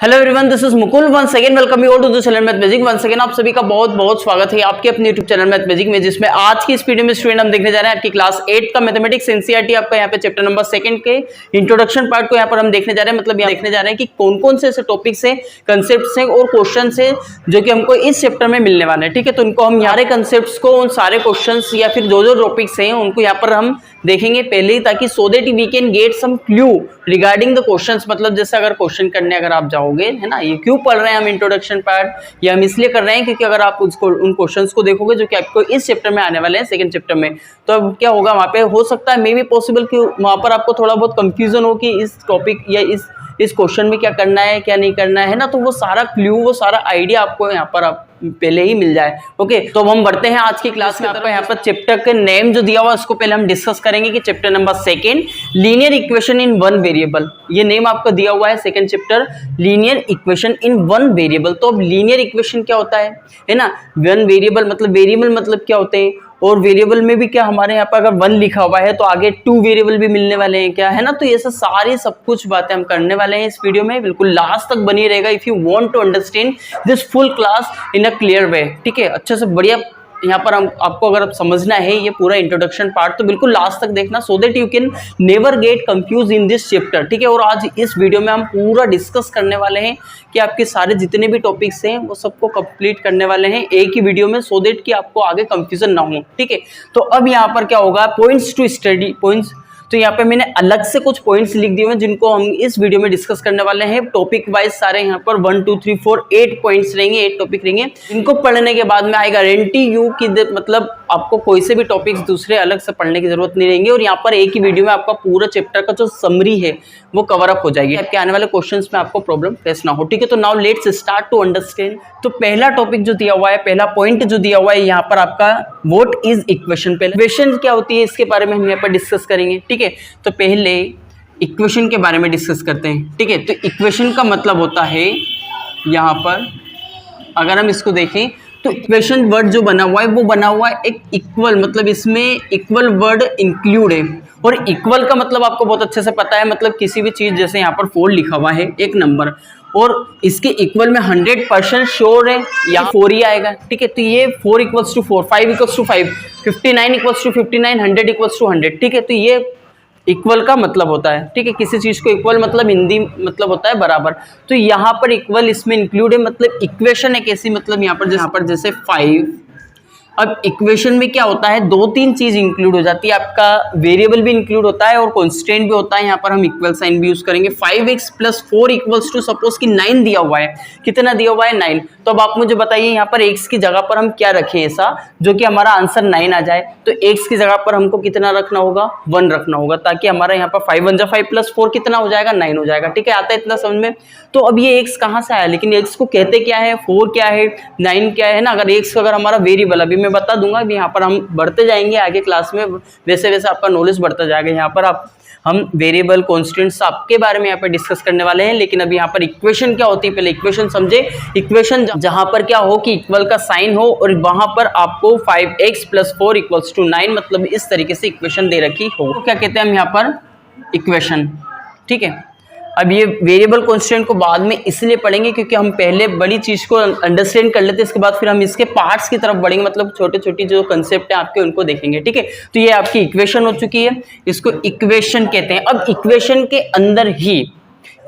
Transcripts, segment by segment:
Hello everyone, this is Mukul once again welcome you all to the channel math magic. Once again आप सभी का बहुत बहुत स्वागत है आपके अपने यूट्यूब चैनल मैथ मैजिक में, जिसमें आज की इस वीडियो में स्टूडेंट हम देखने जा रहे हैं आपकी क्लास 8 का मैथमेटिक्स एनसीईआरटी आपका यहाँ पे चैप्टर नंबर 2 के इंट्रोडक्शन पार्ट को यहाँ पर हम देखने जा रहे हैं। मतलब यहाँ देखने जा रहे हैं कि कौन कौन से ऐसे टॉपिक्स हैं, कंसेप्ट हैं और क्वेश्चन है जो कि हमको इस चैप्टर में मिलने वाले हैं। ठीक है, तो उनको हम सारे कंसेप्ट को, उन सारे क्वेश्चन या फिर जो टॉपिक्स हैं उनको यहाँ पर हम देखेंगे पहले ही, ताकि so that we can get some clue regarding the questions. मतलब जैसे अगर क्वेश्चन करने अगर आप जाओगे, है ना, ये क्यों पढ़ रहे हैं हम इंट्रोडक्शन पार्ट, ये हम इसलिए कर रहे हैं क्योंकि अगर आप उसको उन क्वेश्चंस को देखोगे जो कि आपको इस चैप्टर में आने वाले हैं, सेकंड चैप्टर में, तो अब क्या होगा वहाँ पे, हो सकता है मे बी पॉसिबल कि वहाँ पर आपको थोड़ा बहुत कंफ्यूजन हो कि इस टॉपिक या इस क्वेश्चन में क्या करना है क्या नहीं करना है ना, तो वो सारा क्लू, वो सारा आइडिया आपको यहाँ पर आप पहले ही मिल जाए। ओके, तो हम बढ़ते हैं आज की क्लास में। यहाँ पर चैप्टर का नेम जो दिया हुआ है उसको पहले हम डिस्कस करेंगे कि chapter number 2 linear equation in one variable, ये नेम आपका दिया हुआ है second chapter, linear equation in one variable. तो अब लीनियर इक्वेशन क्या होता है ना, वन वेरिएबल मतलब क्या होते हैं, और वेरिएबल में भी क्या हमारे यहाँ पर अगर 1 लिखा हुआ है तो आगे 2 वेरिएबल भी मिलने वाले हैं क्या, है ना। तो ये सब कुछ बातें हम करने वाले हैं इस वीडियो में, बिल्कुल लास्ट तक बनी रहेगा if you want to understand this full class in a clear way. ठीक है, अच्छे से बढ़िया यहाँ पर हम आपको अगर समझना है ये पूरा इंट्रोडक्शन पार्ट, तो बिल्कुल लास्ट तक देखना, so that you can never get confuse in this chapter. ठीक है, और आज इस वीडियो में हम पूरा डिस्कस करने वाले हैं कि आपके सारे जितने भी टॉपिक्स हैं वो सबको कंप्लीट करने वाले हैं एक ही वीडियो में, सो दैट कि आपको आगे कंफ्यूजन ना हो। ठीक है, तो अब यहाँ पर क्या होगा, पॉइंट्स टू स्टडी पॉइंट्स, तो यहाँ पे मैंने अलग से कुछ पॉइंट्स लिख दिए हैं जिनको हम इस वीडियो में डिस्कस करने वाले हैं टॉपिक वाइज। सारे यहाँ पर 1 2 3 4 8 पॉइंट्स रहेंगे, 8 टॉपिक रहेंगे। इनको पढ़ने के बाद में आई गारंटी यू कि मतलब आपको कोई से भी टॉपिक्स दूसरे अलग से पढ़ने की जरूरत नहीं रहेंगे, और यहाँ पर एक ही वीडियो में आपका पूरा चैप्टर का जो समरी है वो कवर अप हो जाएगी, आपके आने वाले क्वेश्चंस में आपको प्रॉब्लम फेस ना हो। ठीक है, तो now let's start to understand. तो पहला टॉपिक जो दिया हुआ है, पहला पॉइंट जो दिया हुआ है यहाँ पर आपका, व्हाट इज इक्वेशन। पहले इक्वेशन क्या होती है इसके बारे में हम यहाँ पर डिस्कस करेंगे। ठीक है, तो पहले इक्वेशन के बारे में डिस्कस करते हैं। ठीक है, तो इक्वेशन का मतलब होता है यहाँ पर, अगर हम इसको देखें तो इक्वेशन वर्ड जो बना हुआ है वो बना हुआ है एक इक्वल, मतलब इसमें इक्वल वर्ड इंक्लूड है, और इक्वल का मतलब आपको बहुत अच्छे से पता है, मतलब किसी भी चीज़, जैसे यहाँ पर 4 लिखा हुआ है एक नंबर, और इसके इक्वल में 100% श्योर है या 4 ही आएगा। ठीक है, तो ये 4 = 4, 5 = 5, 59 = 59, 100 = 100। ठीक है, तो ये इक्वल का मतलब होता है। ठीक है, किसी चीज को इक्वल मतलब हिंदी मतलब होता है बराबर, तो यहाँ पर इक्वल इसमें इंक्लूड है, मतलब इक्वेशन एक ऐसी, मतलब यहाँ पर जैसे 5। अब इक्वेशन में क्या होता है, 2-3 चीज इंक्लूड हो जाती है, आपका वेरिएबल भी इंक्लूड होता है और कांस्टेंट भी होता है। यहाँ पर हम इक्वल साइन भी यूज करेंगे। 5x + 4 = सपोज कि 9 दिया हुआ है, कितना दिया हुआ है 9। तो अब आप मुझे बताइए यहाँ पर x की जगह पर हम क्या रखें ऐसा जो कि हमारा आंसर 9 आ जाए। तो x की जगह पर हमको कितना रखना होगा, 1 रखना होगा, ताकि हमारा यहाँ पर 5 × 5 + 4 कितना हो जाएगा, 9 हो जाएगा। ठीक है, आता है इतना समझ में। तो अब ये x कहाँ से आया, लेकिन x को कहते क्या है, 4 क्या है, 9 क्या है ना। अगर x अगर हमारा वेरिएबल, अभी मैं बता दूंगा, अभी यहाँ पर हम बढ़ते जाएंगे आगे क्लास में, वैसे वैसे आपका नॉलेज बढ़ता जाएगा। यहाँ पर हम वेरिएबल कॉन्स्टेंट्स आपके बारे में यहाँ पर डिस्कस करने वाले हैं, लेकिन अभी यहाँ पर इक्वेशन क्या होती है पहले इक्वेशन समझे। इक्वेशन जहाँ पर क्या हो कि इक्वल का साइन हो, और वहां पर आपको 5x + 4 = 9, मतलब इस तरीके से इक्वेशन दे रखी हो, तो क्या कहते हैं हम यहाँ पर इक्वेशन। ठीक है, अब ये वेरिएबल कांस्टेंट को बाद में इसलिए पढ़ेंगे क्योंकि हम पहले बड़ी चीज को अंडरस्टैंड कर लेते हैं, इसके बाद फिर हम इसके पार्ट्स की तरफ बढ़ेंगे, मतलब छोटे छोटी जो कंसेप्ट है आपके उनको देखेंगे। ठीक है, तो ये आपकी इक्वेशन हो चुकी है, इसको इक्वेशन कहते हैं। अब इक्वेशन के अंदर ही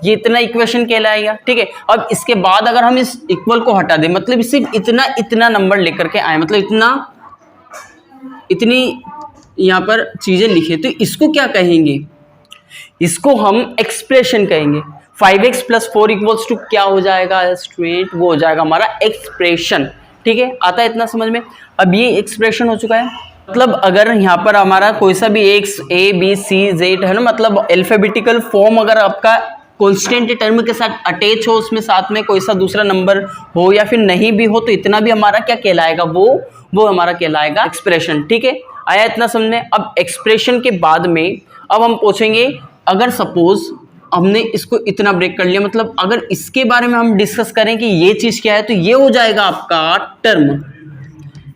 ये इतना इक्वेशन कहलाएगा। ठीक है, अब इसके बाद अगर हम इस इक्वल को हटा दें, मतलब सिर्फ इतना नंबर लेकर के आए, मतलब इतनी यहाँ पर चीजें लिखे, तो इसको क्या कहेंगे, इसको हम एक्सप्रेशन कहेंगे। 5x + 4 = क्या हो जाएगा स्टूडेंट, वो हो जाएगा हमारा एक्सप्रेशन। ठीक है, आता है इतना समझ में। अब ये एक्सप्रेशन हो चुका है, मतलब अगर यहाँ पर हमारा कोई सा भी x a b c z है ना, मतलब अल्फाबेटिकल फॉर्म अगर आपका कांस्टेंट टर्म के साथ अटैच हो, उसमें साथ में कोई सा दूसरा नंबर हो या फिर नहीं भी हो, तो इतना भी हमारा क्या कहलाएगा, वो हमारा कहलाएगा एक्सप्रेशन। ठीक है, आया इतना समझ में। अब एक्सप्रेशन के बाद में अब हम पूछेंगे, अगर सपोज हमने इसको इतना ब्रेक कर लिया, मतलब अगर इसके बारे में हम डिस्कस करें कि ये चीज क्या है, तो ये हो जाएगा आपका टर्म।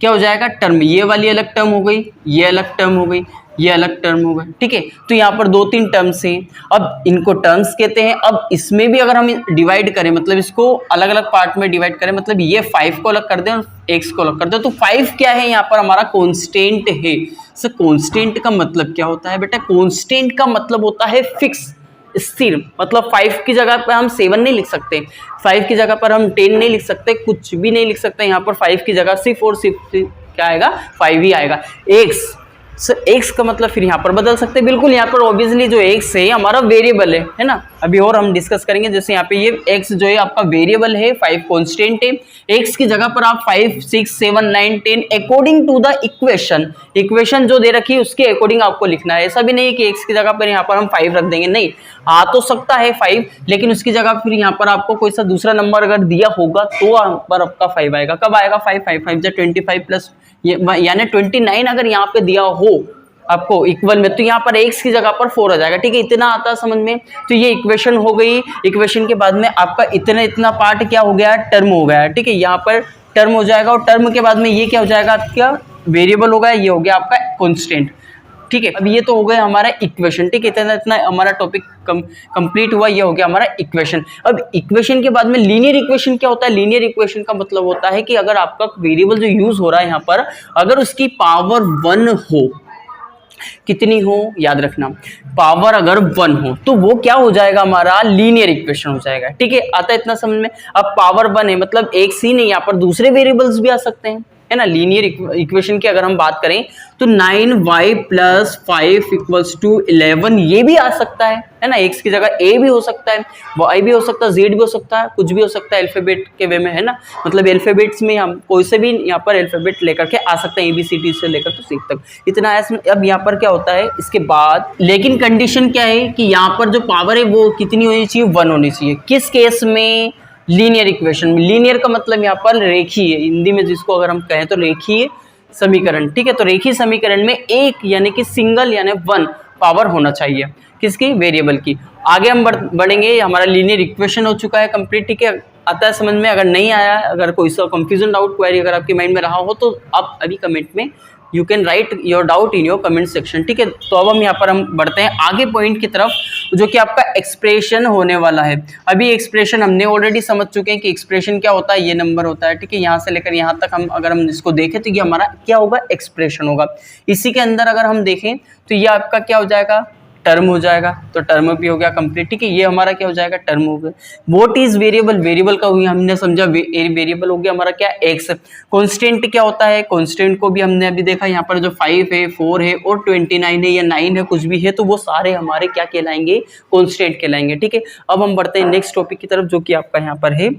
क्या हो जाएगा, टर्म। ये वाली अलग टर्म हो गई, ये अलग टर्म हो गई, ये अलग टर्म होगा, ठीक है। तो यहाँ पर 2-3 टर्म्स हैं, अब इनको टर्म्स कहते हैं। अब इसमें भी अगर हम डिवाइड करें, मतलब इसको अलग अलग पार्ट में डिवाइड करें, मतलब ये 5 को अलग कर दें और x को अलग कर दें, तो 5 क्या है यहाँ पर हमारा कांस्टेंट है। सर कांस्टेंट का मतलब क्या होता है बेटा? कांस्टेंट का मतलब होता है फिक्स, स्थिर। मतलब 5 की जगह पर हम 7 नहीं लिख सकते, 5 की जगह पर हम 10 नहीं लिख सकते, कुछ भी नहीं लिख सकते। यहाँ पर 5 की जगह सिर्फ और सिर्फ क्या आएगा? 5 ही आएगा। x, सर x का मतलब फिर यहाँ पर बदल सकते हैं, बिल्कुल। यहाँ पर ऑब्वियसली जो x है हमारा वेरिएबल है ना। अभी और हम डिस्कस करेंगे, जैसे यहाँ पे ये x जो है आपका वेरिएबल है, 5 कांस्टेंट है। x की जगह पर आप 5, 6, 7, 9, 10 अकॉर्डिंग टू द इक्वेशन जो दे रखी है उसके अकॉर्डिंग आपको लिखना है। ऐसा भी नहीं है कि x की जगह पर यहाँ पर हम 5 रख देंगे, नहीं। आ तो सकता है 5, लेकिन उसकी जगह फिर यहाँ पर आपको कोई सा दूसरा नंबर अगर दिया होगा तो यहाँ पर आपका 5 आएगा। कब आएगा 5? 5 जो 25 प्लस यानी 29 अगर यहाँ पे दिया हो आपको इक्वल में, तो यहाँ पर x की जगह पर 4 आ जाएगा, ठीक है। इतना आता है समझ में? तो ये इक्वेशन हो गई। इक्वेशन के बाद में आपका इतना पार्ट क्या हो गया? टर्म हो गया, ठीक है। यहाँ पर टर्म हो जाएगा और टर्म के बाद में ये क्या हो जाएगा? आपका वेरिएबल हो गया, ये हो गया आपका कांस्टेंट, ठीक है। अब ये तो हो गया हमारा इक्वेशन, ठीक है। इतना हमारा टॉपिक कंप्लीट हुआ, ये हो गया हमारा इक्वेशन। अब इक्वेशन के बाद में लीनियर इक्वेशन क्या होता है? लीनियर इक्वेशन का मतलब होता है कि अगर आपका वेरिएबल जो यूज हो रहा है यहाँ पर, अगर उसकी पावर 1 हो, कितनी हो याद रखना, पावर अगर 1 हो तो वो क्या हो जाएगा? हमारा लीनियर इक्वेशन हो जाएगा, ठीक है। आता है इतना समझ में? अब पावर 1 है मतलब एक सी नहीं, यहाँ पर दूसरे वेरिएबल्स भी आ सकते हैं, है ना। लीनियर इक्वेशन की अगर हम बात करें तो 9y + 5 = 11 ये भी आ सकता है ना। x की जगह a भी हो सकता है, y भी हो सकता है, z भी हो सकता है, कुछ भी हो सकता है अल्फाबेट के वे में, है ना। मतलब अल्फाबेट्स में हम कोई से भी यहाँ पर अल्फाबेट लेकर के आ सकते हैं, ABCD से लेकर तो C तक, इतना है। अब यहाँ पर क्या होता है इसके बाद, लेकिन कंडीशन क्या है कि यहाँ पर जो पावर है वो कितनी होनी चाहिए? 1 होनी चाहिए। किस केस में? लीनियर इक्वेशन में। लीनियर का मतलब यहाँ पर रेखीय, हिंदी में जिसको अगर हम कहें तो रेखीय समीकरण, ठीक है। तो रेखीय समीकरण में एक यानी कि सिंगल यानी 1 पावर होना चाहिए, किसकी? वेरिएबल की। आगे हम बढ़ेंगे। हमारा लीनियर इक्वेशन हो चुका है कंप्लीट, ठीक है। आता है समझ में? अगर नहीं आया, अगर कोई सा कंफ्यूजन डाउट क्वेरी अगर आपके माइंड में रहा हो तो आप अभी कमेंट में you can write your doubt in your comment section, ठीक है। तो अब हम यहाँ पर हम बढ़ते हैं आगे पॉइंट की तरफ, जो कि आपका एक्सप्रेशन होने वाला है। अभी एक्सप्रेशन हमने ऑलरेडी समझ चुके हैं कि एक्सप्रेशन क्या होता है, ये नंबर होता है, ठीक है। यहाँ से लेकर यहाँ तक हम अगर हम इसको देखें तो ये हमारा क्या होगा? एक्सप्रेशन होगा। इसी के अंदर अगर हम देखें तो ये आपका क्या हो जाएगा? टर्म हो जाएगा। तो टर्म भी हो गया कंप्लीट, ठीक है। ये हमारा क्या हो जाएगा? टर्म हो गया। What is variable? वेरिएबल का हुई हमने समझा, वेरिएबल हो गया हमारा क्या? एक्स। कांस्टेंट क्या होता है? कांस्टेंट को भी हमने अभी देखा, यहाँ पर जो 5 है, 4 है और 29 है या 9 है, कुछ भी है, तो वो सारे हमारे क्या कहलाएंगे? कांस्टेंट कहलाएंगे, ठीक है। अब हम बढ़ते हैं नेक्स्ट टॉपिक की तरफ, जो कि आपका यहाँ पर है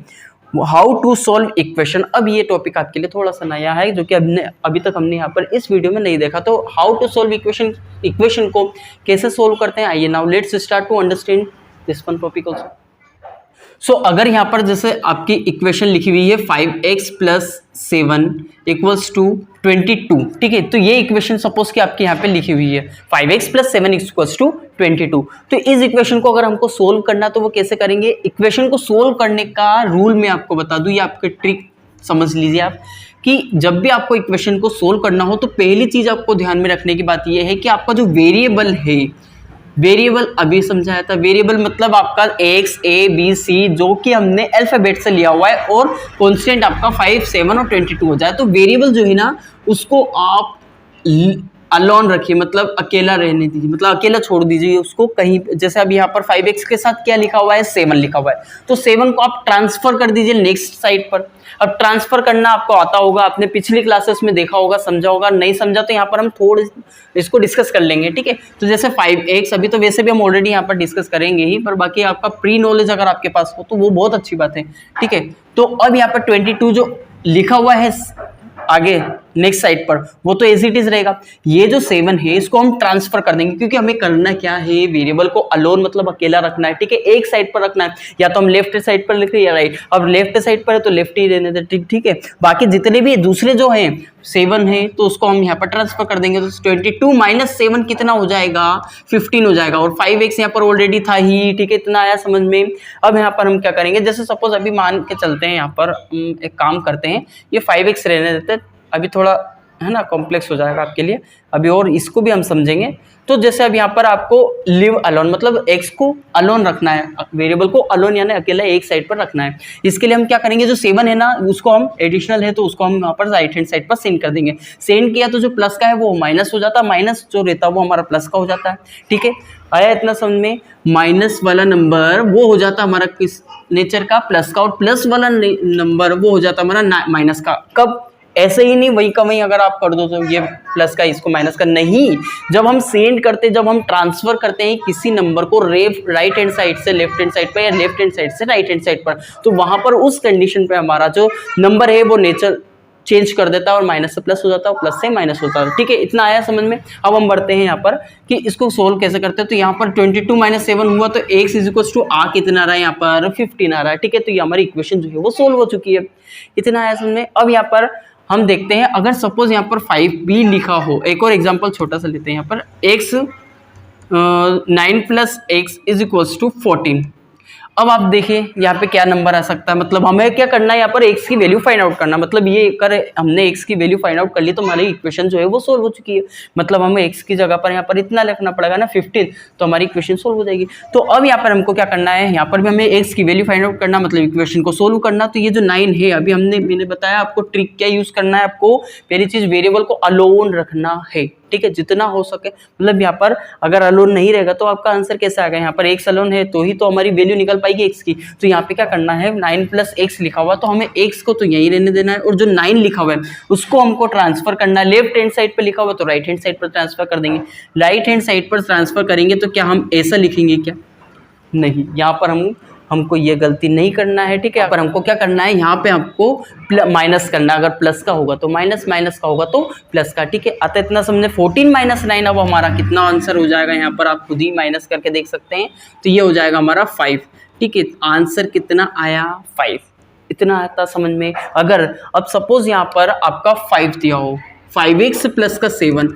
हाउ टू सॉल्व इक्वेशन। अब ये टॉपिक आपके लिए थोड़ा सा नया है, जो कि अभी तक हमने यहाँ पर इस वीडियो में नहीं देखा। तो हाउ टू सॉल्व इक्वेशन को कैसे सॉल्व करते हैं, आइए now let's start to understand this one topic also. So अगर यहाँ पर जैसे आपकी इक्वेशन लिखी हुई है 5x + 7 = 22, ठीक है। तो ये इक्वेशन सपोज कि आपके यहाँ पे लिखी हुई है 5x + 7 = 22। तो इस इक्वेशन को अगर हमको सोल्व करना तो वो कैसे करेंगे? इक्वेशन को सोल्व करने का रूल मैं आपको बता दूं, ये आपके ट्रिक समझ लीजिए आप, कि जब भी आपको इक्वेशन को सोल्व करना हो तो पहली चीज आपको ध्यान में रखने की बात यह है कि आपका जो वेरिएबल है, वेरिएबल अभी समझाया था, वेरिएबल मतलब आपका x, a, b, c जो कि हमने अल्फाबेट से लिया हुआ है, और कांस्टेंट आपका 5, 7 और 22 हो जाए। तो वेरिएबल जो है ना उसको आप अलोन रखिए, मतलब अकेला रहने दीजिए, मतलब अकेला छोड़ दीजिए उसको कहीं। जैसे अब यहाँ पर 5x के साथ क्या लिखा हुआ है? 7 लिखा हुआ है, तो 7 को आप ट्रांसफर कर दीजिए नेक्स्ट साइड पर। अब ट्रांसफर करना आपको आता होगा, आपने पिछली क्लासेस में देखा होगा, समझा होगा, नहीं समझा तो यहाँ पर हम थोड़े इसको डिस्कस कर लेंगे, ठीक है। तो जैसे 5x अभी तो वैसे भी हम ऑलरेडी यहाँ पर डिस्कस करेंगे ही, पर बाकी आपका प्री नॉलेज अगर आपके पास हो तो वो बहुत अच्छी बात है, ठीक है। तो अब यहाँ पर 22 जो लिखा हुआ है आगे नेक्स्ट साइड पर, वो तो एज इट इज रहेगा। ये जो 7 है इसको हम ट्रांसफर कर देंगे, क्योंकि हमें करना क्या है? वेरिएबल को अलोन मतलब अकेला रखना है, ठीक है। एक साइड पर रखना है, या तो हम लेफ्ट साइड पर लिखें या राइट। अब लेफ्ट साइड पर है तो लेफ्ट ही रहने दें, ठीक है। बाकी जितने भी दूसरे जो हैं 7 है तो उसको हम यहाँ पर ट्रांसफर कर देंगे। तो 22 - 7 कितना हो जाएगा? 15 हो जाएगा। और 5x यहाँ पर ऑलरेडी था ही, ठीक है। इतना आया समझ में। अब यहाँ पर हम क्या करेंगे? जैसे सपोज अभी मान के चलते हैं, यहाँ पर एक काम करते हैं, ये 5x रहने देते हैं अभी थोड़ा, है ना, कॉम्प्लेक्स हो जाएगा आपके लिए अभी, और इसको भी हम समझेंगे। तो जैसे अब यहाँ पर आपको लिव अलोन मतलब x को अलोन रखना है, वेरिएबल को अलोन यानी अकेला एक साइड पर रखना है। इसके लिए हम क्या करेंगे, जो 7 है ना उसको हम एडिशनल है तो उसको हम यहाँ पर राइट हैंड साइड पर सेंड कर देंगे। सेंड किया तो जो प्लस का है वो माइनस हो जाता है, माइनस जो रहता है वो हमारा प्लस का हो जाता है। ठीक है, आया इतना समझ में। माइनस वाला नंबर वो हो जाता है हमारा किस नेचर का, प्लस का, और प्लस वाला नंबर वो हो जाता है हमारा माइनस का। कब, ऐसे ही नहीं वही का वही अगर आप कर दो तो ये प्लस का इसको माइनस का नहीं, जब हम सेंड करते, जब हम ट्रांसफर करते हैं किसी नंबर को राइट हैंड साइड से लेफ्ट हैंड साइड पर या लेफ्ट हैंड साइड से राइट हैंड साइड पर, तो वहां पर उस कंडीशन पे हमारा जो नंबर है वो नेचर चेंज कर देता है और माइनस से प्लस हो जाता है और प्लस से माइनस होता है। ठीक है, इतना आया समझ में। अब हम बढ़ते हैं यहाँ पर कि इसको सोल्व कैसे करते हैं। तो यहाँ पर 22 - 7 हुआ तो x = आ कितना आ रहा है, यहाँ पर 15 आ रहा है। ठीक है, तो ये हमारी इक्वेशन जो है वो सोल्व हो चुकी है। इतना आया समझ में। अब यहाँ पर हम देखते हैं, अगर सपोज यहाँ पर 5 भी लिखा हो, एक और एग्जाम्पल छोटा सा लेते हैं। यहाँ पर 9 + x = 14। अब आप देखिए यहाँ पे क्या नंबर आ सकता है, मतलब हमें क्या करना है, यहाँ पर x की वैल्यू फाइंड आउट करना। मतलब ये कर हमने x की वैल्यू फाइंड आउट कर ली तो हमारी इक्वेशन जो है वो सोल्व हो चुकी है। मतलब हमें x की जगह पर यहाँ पर इतना लिखना पड़ेगा ना 15, तो हमारी इक्वेशन सोल्व हो जाएगी। तो अब यहाँ पर हमको क्या करना है, यहाँ पर भी हमें x की वैल्यू फाइंड आउट करना, मतलब इक्वेशन को सोल्व करना। तो ये जो 9 है, अभी मैंने बताया आपको ट्रिक क्या यूज करना है। आपको पहली चीज वेरिएबल को अलोन रखना है। ठीक है, जितना हो सके, मतलब यहाँ पर अगर अलोन नहीं रहेगा तो आपका आंसर कैसे आएगा, यहाँ पर x अलोन है तो ही तो हमारी वैल्यू निकल पाएगी x की। तो यहाँ पे क्या करना है, 9 + x लिखा हुआ तो हमें x को तो यही रहने देना है, और जो 9 लिखा हुआ है उसको हमको ट्रांसफर करना है। लेफ्ट हैंड साइड पर लिखा हुआ तो राइट हैंड साइड पर ट्रांसफर कर देंगे। राइट हैंड साइड पर ट्रांसफर करेंगे तो क्या हम ऐसा लिखेंगे, क्या नहीं, यहाँ पर हमको ये गलती नहीं करना है। ठीक है, पर हमको क्या करना है, यहाँ पे आपको माइनस करना है। अगर प्लस का होगा तो माइनस, माइनस का होगा तो प्लस का। ठीक है, अतः इतना समझे। 14 - 9 अब हमारा कितना आंसर हो जाएगा, यहाँ पर आप खुद ही माइनस करके देख सकते हैं। तो ये हो जाएगा हमारा 5। ठीक है, आंसर कितना आया, 5। इतना आता समझ में। अगर अब सपोज यहाँ पर आपका 5 दिया हो, 5x + 7,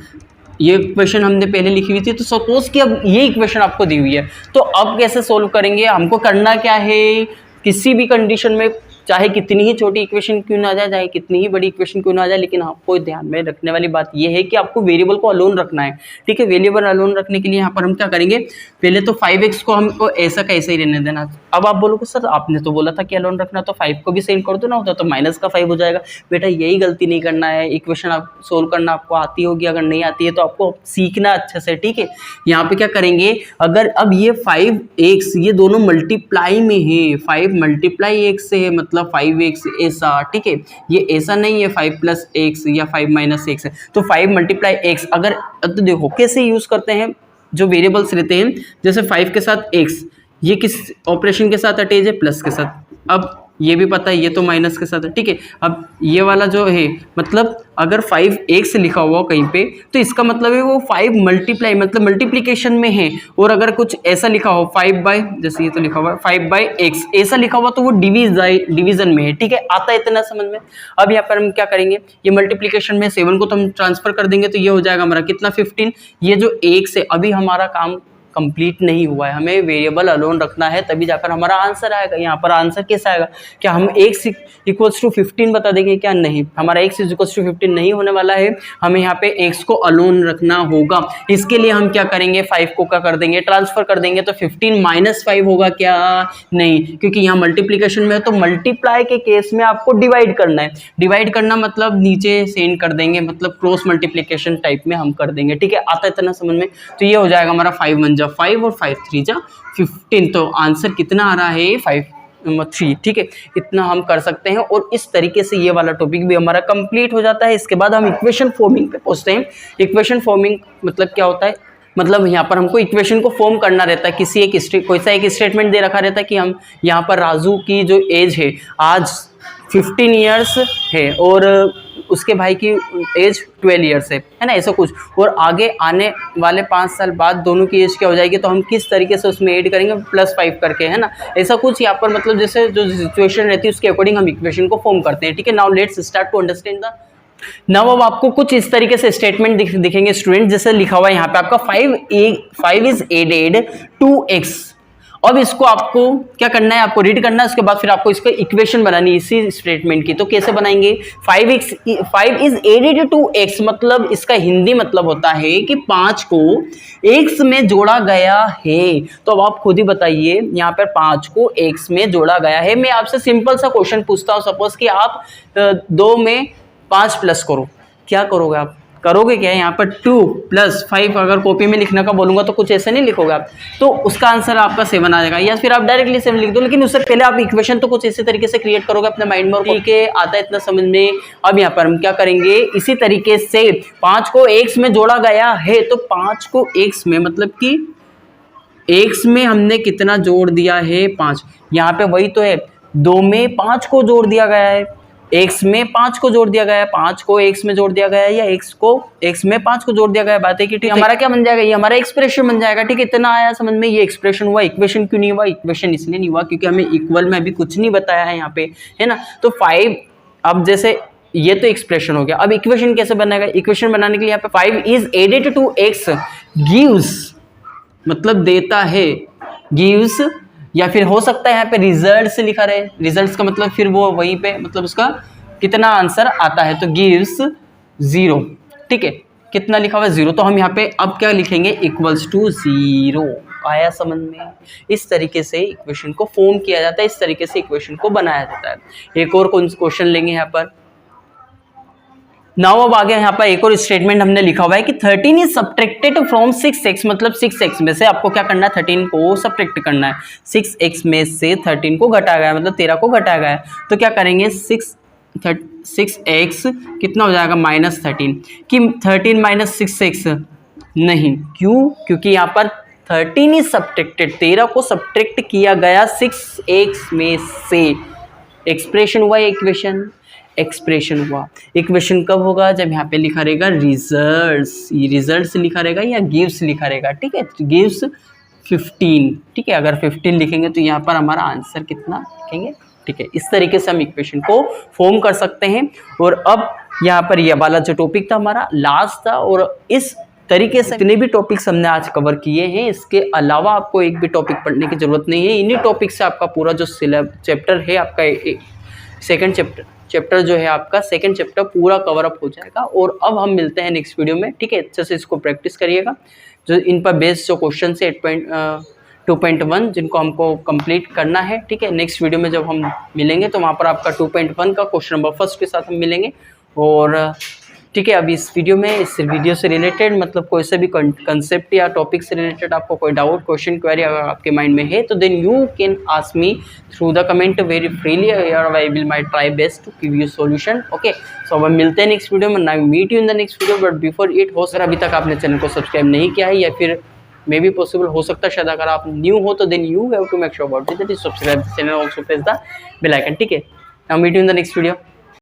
ये इक्वेशन हमने पहले लिखी हुई थी। तो सपोज कि अब ये इक्वेशन आपको दी हुई है, तो अब कैसे सोल्व करेंगे, हमको करना क्या है, किसी भी कंडीशन में चाहे कितनी ही छोटी इक्वेशन क्यों ना आ जाए, चाहे कितनी ही बड़ी इक्वेशन क्यों ना आ जाए, लेकिन आपको ध्यान में रखने वाली बात यह है कि आपको वेरिएबल को अलोन रखना है। ठीक है, वेरिएबल अलोन रखने के लिए यहाँ पर हम क्या करेंगे, पहले तो 5x को हमको ऐसा का ऐसा ही रहने देना। अब आप बोलोगे सर आपने तो बोला था कि अलोन रखना, तो 5 को भी सेंड कर दो ना, होता तो माइनस का 5 हो जाएगा। बेटा यही गलती नहीं करना है, इक्वेशन आप सोल्व करना आपको आती होगी, अगर नहीं आती है तो आपको सीखना अच्छे से। ठीक है, यहाँ पे क्या करेंगे, अगर अब ये 5x ये दोनों मल्टीप्लाई में है, 5 × x से है, मतलब 5x ऐसा। ठीक है, ये ऐसा नहीं है 5 + x या 5 - x है, तो 5 × x। अगर तो देखो कैसे यूज करते हैं, जो वेरिएबल्स रहते हैं, जैसे 5 के साथ x, ये किस ऑपरेशन के साथ अटैच है, प्लस के साथ। अब ये भी पता है ये तो माइनस के साथ है। ठीक है, अब ये वाला जो है, मतलब अगर 5x लिखा हुआ कहीं पे तो इसका मतलब है वो 5 मल्टीप्लाई मतलब मल्टीप्लिकेशन में है। और अगर कुछ ऐसा लिखा हो 5 जैसे ये तो लिखा हुआ है 5/x ऐसा लिखा हुआ तो वो डिवीजन में है। ठीक है, आता है इतना समझ में। अब यहाँ पर हम क्या करेंगे, ये मल्टीप्लिकेशन में 7 को तो हम ट्रांसफर कर देंगे, तो ये हो जाएगा हमारा कितना 15। ये जो 1 से अभी हमारा काम कंप्लीट नहीं हुआ है, हमें वेरिएबल अलोन रखना है तभी जाकर हमारा आंसर आएगा। यहाँ पर आंसर कैसा आएगा, क्या हम x = 15 बता देंगे, क्या नहीं, हमारा x = 15 नहीं होने वाला है, हमें यहाँ पे x को अलोन रखना होगा। इसके लिए हम क्या करेंगे, 5 को क्या कर देंगे, ट्रांसफर कर देंगे, तो 15 - 5 होगा, क्या नहीं, क्योंकि यहाँ मल्टीप्लिकेशन में है तो मल्टीप्लाई के केस में आपको डिवाइड करना है। डिवाइड करना मतलब नीचे सेंड कर देंगे, मतलब क्रॉस मल्टीप्लिकेशन टाइप में हम कर देंगे। ठीक है, आता है इतना समझ में। तो ये हो जाएगा हमारा 5 × 1 = 5 और 5 × 3 = 15। तो आंसर कितना आ रहा है, 5 नंबर 3। ठीक है, इतना हम कर सकते हैं और इस तरीके से ये वाला टॉपिक भी हमारा कंप्लीट हो जाता है। इसके बाद हम इक्वेशन फॉर्मिंग पे पहुंचते हैं। इक्वेशन फॉर्मिंग मतलब क्या होता है, मतलब यहाँ पर हमको इक्वेशन को फॉर्म करना रहता है। कोई सा एक स्टेटमेंट दे रखा रहता है कि हम यहाँ पर राजू की जो एज है आज 15 ईयर्स है और उसके भाई की एज 12 ईयर्स है ना, ऐसा कुछ, और आगे आने वाले 5 साल बाद दोनों की एज क्या हो जाएगी, तो हम किस तरीके से उसमें ऐड करेंगे +5 करके, है ना, ऐसा कुछ यहाँ पर, मतलब जैसे जो सिचुएशन रहती है उसके अकॉर्डिंग हम इक्वेशन को फॉर्म करते हैं। ठीक है, now let's start to understand the. Now अब आपको कुछ इस तरीके से स्टेटमेंट दिखेंगे स्टूडेंट, जैसे लिखा हुआ है यहाँ पे आपका 5 is added to x अब इसको आपको क्या करना है, आपको रीड करना है, उसके बाद फिर आपको इसको इक्वेशन बनानी है इसी स्टेटमेंट की। तो कैसे बनाएंगे, 5 इज एडेड टू x, मतलब इसका हिंदी मतलब होता है कि 5 को x में जोड़ा गया है। तो अब आप खुद ही बताइए, यहाँ पर 5 को x में जोड़ा गया है। मैं आपसे सिंपल सा क्वेश्चन पूछता हूँ, सपोज कि आप 2 में 5 प्लस करो, क्या करोगे आप, करोगे क्या, यहाँ पर 2 + 5 अगर कॉपी में लिखने का बोलूंगा तो कुछ ऐसे नहीं लिखोगे आप, तो उसका आंसर आपका 7 आ जाएगा, या फिर आप डायरेक्टली 7 लिख दो। लेकिन उससे पहले आप इक्वेशन तो कुछ इसी तरीके से क्रिएट करोगे अपने माइंड में, ठीक है, आता है इतना समझ में। अब यहाँ पर हम क्या करेंगे, इसी तरीके से 5 को x में जोड़ा गया है, तो 5 को x में मतलब कि x में हमने कितना जोड़ दिया है, 5। यहाँ पे वही तो है, 2 में 5 को जोड़ दिया गया है, x में 5 को जोड़ दिया गया है, 5 को x में जोड़ दिया गया है, या x को x में 5 को जोड़ दिया गया है। बात है कि ठीक, हमारा क्या बन जाएगा, ये हमारा एक्सप्रेशन बन जाएगा। ठीक है, इतना आया समझ में, ये एक्सप्रेशन हुआ। इक्वेशन क्यों नहीं हुआ, इक्वेशन इसलिए नहीं हुआ क्योंकि हमें इक्वल में अभी कुछ नहीं बताया है यहाँ पे, है ना। तो 5, अब जैसे ये तो एक्सप्रेशन हो गया, अब इक्वेशन कैसे बनेगा, इक्वेशन बनाने के लिए यहाँ पे 5 is added to x gives, मतलब देता है, गिव्स, या फिर हो सकता है यहाँ पे रिजल्ट से लिखा रहे, रिजल्ट्स का मतलब फिर वो वहीं पे मतलब उसका कितना आंसर आता है, तो गिव्स 0। ठीक है, कितना लिखा हुआ है 0, तो हम यहाँ पे अब क्या लिखेंगे, =0। आया समझ में। इस तरीके से इक्वेशन को फॉर्म किया जाता है, इस तरीके से इक्वेशन को बनाया जाता है। एक और क्वेश्चन लेंगे यहाँ पर। नाउ अब आगे यहाँ पर एक और स्टेटमेंट हमने लिखा हुआ है कि 13 इज सब्ट्रैक्टेड फ्रॉम 6x, मतलब 6x में से आपको क्या करना है, 13 को सब्ट्रैक्ट करना है। 6x में से 13 को घटाया गया है, मतलब 13 को घटाया गया है, तो क्या करेंगे, 6x कितना हो जाएगा, -13, कि 13 - 6x नहीं, क्यों, क्योंकि यहाँ पर 13 इज सब्ट्रैक्टेड, 13 को सब्ट्रैक्ट किया गया 6x में से। एक्सप्रेशन हुआ, इक्वेशन, एक्सप्रेशन हुआ। इक्वेशन कब होगा, जब यहाँ पे लिखा रहेगा रिजल्ट्स, ये रिजल्ट्स लिखा रहेगा या गिव्स लिखा रहेगा। ठीक है, गिव्स 15। ठीक है, अगर 15 लिखेंगे तो यहाँ पर हमारा आंसर कितना लिखेंगे। ठीक है, इस तरीके से हम इक्वेशन को फॉर्म कर सकते हैं। और अब यहाँ पर यह वाला जो टॉपिक था हमारा लास्ट था, और इस तरीके से जितने भी टॉपिक्स हमने आज कवर किए हैं, इसके अलावा आपको एक भी टॉपिक पढ़ने की जरूरत नहीं है। इन्हीं टॉपिक से आपका पूरा जो चैप्टर है आपका सेकेंड चैप्टर जो है आपका सेकंड चैप्टर पूरा कवर अप हो जाएगा। और अब हम मिलते हैं नेक्स्ट वीडियो में। ठीक है, अच्छे से इसको प्रैक्टिस करिएगा, जो इन पर बेस्ड जो क्वेश्चन है 2.1 जिनको हमको कंप्लीट करना है। ठीक है, नेक्स्ट वीडियो में जब हम मिलेंगे तो वहाँ पर आपका 2.1 का क्वेश्चन नंबर 1 के साथ हम मिलेंगे। और ठीक है, अभी इस वीडियो में, इस वीडियो से रिलेटेड मतलब कोई से भी कंसेप्ट या टॉपिक से रिलेटेड आपको कोई डाउट, क्वेश्चन, क्वेरी अगर आपके माइंड में है तो then you can ask me through the comment very freely, और I will my try best to give you solution. Okay, so अब हम मिलते हैं नेक्स्ट वीडियो में, now meet you in the next video. But before it, हो sir अभी तक आपने चैनल को सब्सक्राइब नहीं किया है, या फिर मे बी पॉसिबल हो सकता है शायद अगर आप न्यू हो तो then you have to make sure about it that is subscribe the channel, also press the bell icon. ठीक है, now meet you in the next video.